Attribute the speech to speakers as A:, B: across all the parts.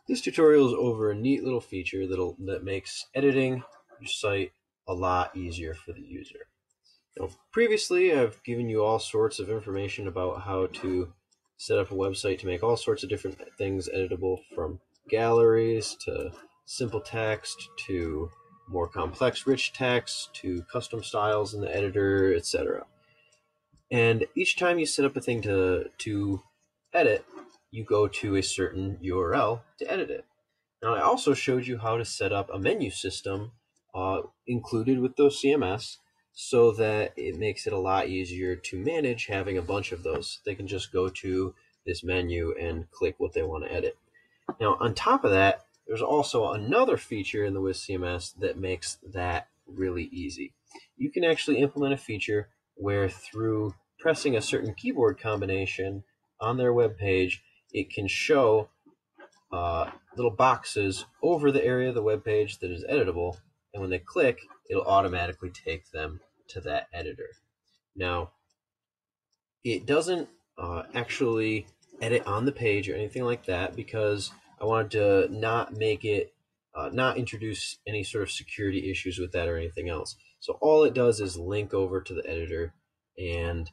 A: This tutorial is over a neat little feature that makes editing your site a lot easier for the user. Now, previously, I've given you all sorts of information about how to set up a website to make all sorts of different things editable, from galleries to simple text to more complex rich text to custom styles in the editor, etc. And each time you set up a thing to edit, you go to a certain URL to edit it. Now, I also showed you how to set up a menu system included with those CMS, so that it makes it a lot easier to manage having a bunch of those. They can just go to this menu and click what they want to edit. Now, on top of that, there's also another feature in the Wiz CMS that makes that really easy. You can actually implement a feature where, through pressing a certain keyboard combination on their web page, it can show little boxes over the area of the web page that is editable, and when they click, it'll automatically take them to that editor. Now, it doesn't actually edit on the page or anything like that, because I wanted to not make it, not introduce any sort of security issues with that or anything else. So all it does is link over to the editor, and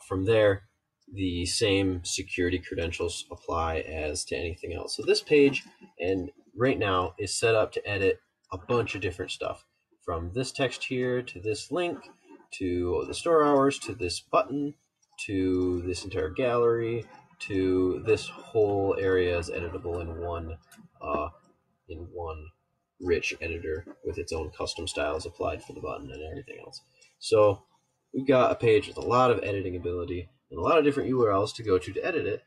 A: from there, the same security credentials apply as to anything else. So this page, and right now, is set up to edit a bunch of different stuff, from this text here to this link to the store hours to this button to this entire gallery to this whole area is editable in one rich editor with its own custom styles applied for the button and everything else. So we've got a page with a lot of editing ability and a lot of different URLs to go to edit it,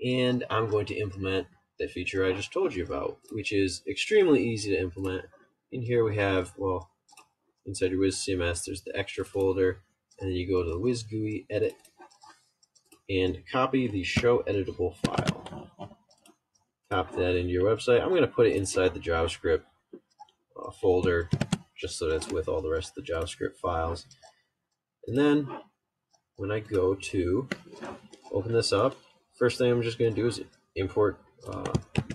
A: and I'm going to implement that feature I just told you about, which is extremely easy to implement. In here we have, well, inside your Wiz CMS, there's the extra folder, and then you go to the Wiz GUI, edit, and copy the show editable file. Copy that into your website. I'm going to put it inside the JavaScript folder, just so that it's with all the rest of the JavaScript files. And then when I go to open this up, first thing I'm just going to do is import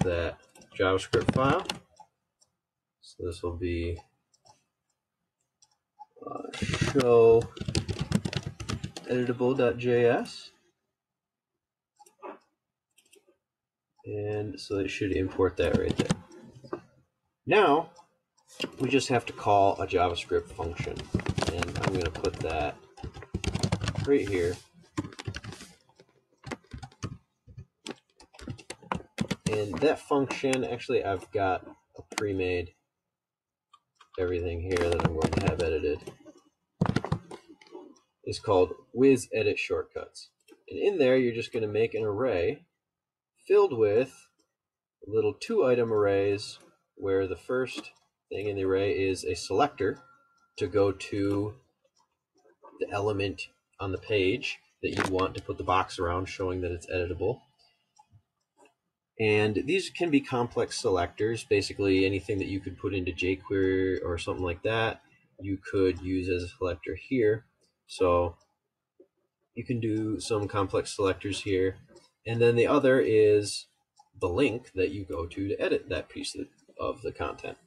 A: that JavaScript file. So this will be show editable.js. And so it should import that right there. Now, we just have to call a JavaScript function. And I'm going to put that right here. And that function, actually, I've got a pre-made everything here that I'm going to have edited, is called Wiz Edit Shortcuts. And in there, you're just going to make an array filled with little 2-item arrays, where the first thing in the array is a selector to go to the element on the page that you want to put the box around, showing that it's editable. And these can be complex selectors, basically anything that you could put into jQuery or something like that, you could use as a selector here. So you can do some complex selectors here. And then the other is the link that you go to edit that piece of the content.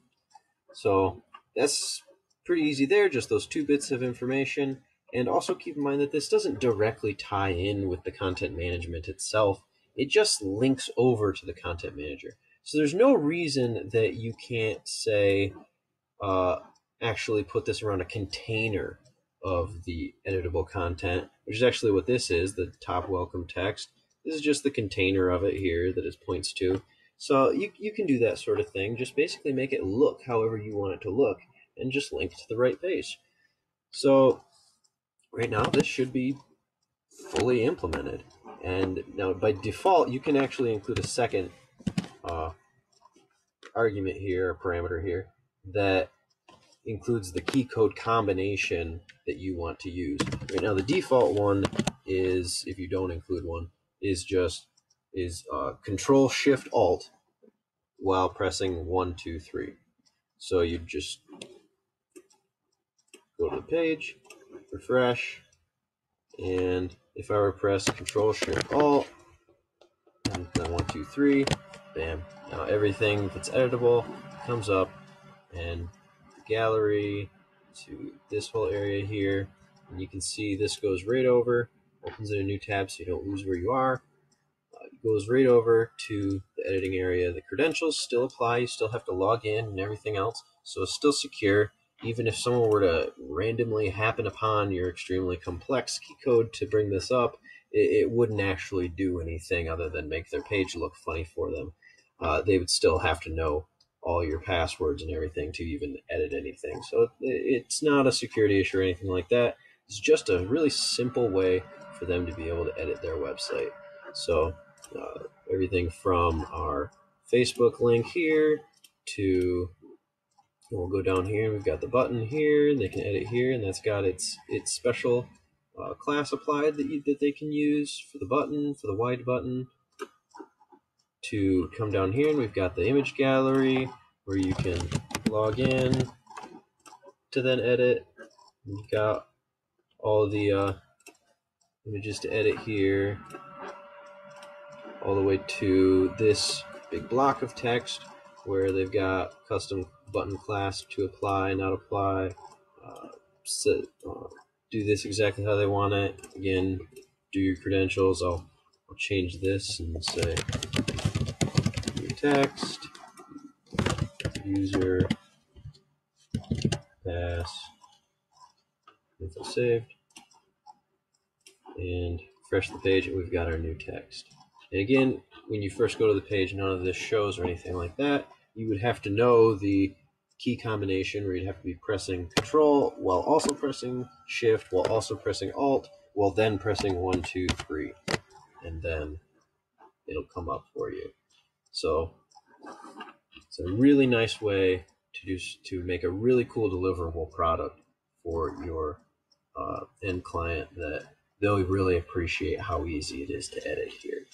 A: So that's pretty easy there, just those 2 bits of information. And also keep in mind that this doesn't directly tie in with the content management itself. It just links over to the content manager. So there's no reason that you can't say, actually put this around a container of the editable content, which is actually what this is, the top welcome text. This is just the container of it here that it points to. So you can do that sort of thing. Just basically make it look however you want it to look and just link to the right page. So right now, this should be fully implemented. And now, by default, you can actually include a second argument here, or parameter here, that includes the key code combination that you want to use. Right now, the default one is, if you don't include one, is Control-Shift-Alt while pressing 1, 2, 3. So you just go to the page, refresh, and if I were to press Control-Shift-Alt, and then 1, 2, 3, bam. Now everything that's editable comes up, and the gallery to this whole area here, and you can see this goes right over, opens in a new tab so you don't lose where you are. It goes right over to the editing area. The credentials still apply. You still have to log in and everything else, so it's still secure. Even if someone were to randomly happen upon your extremely complex key code to bring this up, it wouldn't actually do anything other than make their page look funny for them. They would still have to know all your passwords and everything to even edit anything. So it's not a security issue or anything like that. It's just a really simple way for them to be able to edit their website. So everything from our Facebook link here to, we'll go down here and we've got the button here, and they can edit here, and that's got its special class applied that they can use for the button, for the wide button. To come down here, and we've got the image gallery where you can log in to then edit. We've got all the images to edit here, all the way to this big block of text where they've got custom button class to apply, not apply, do this exactly how they want it. Again, do your credentials. I'll change this and say new text, user, pass, info saved, and refresh the page, and we've got our new text. And again, when you first go to the page, none of this shows or anything like that. You would have to know the key combination where you'd have to be pressing Control while also pressing Shift, while also pressing Alt, while then pressing 1, 2, 3, and then it'll come up for you. So it's a really nice way to make a really cool deliverable product for your end client that they'll really appreciate how easy it is to edit here.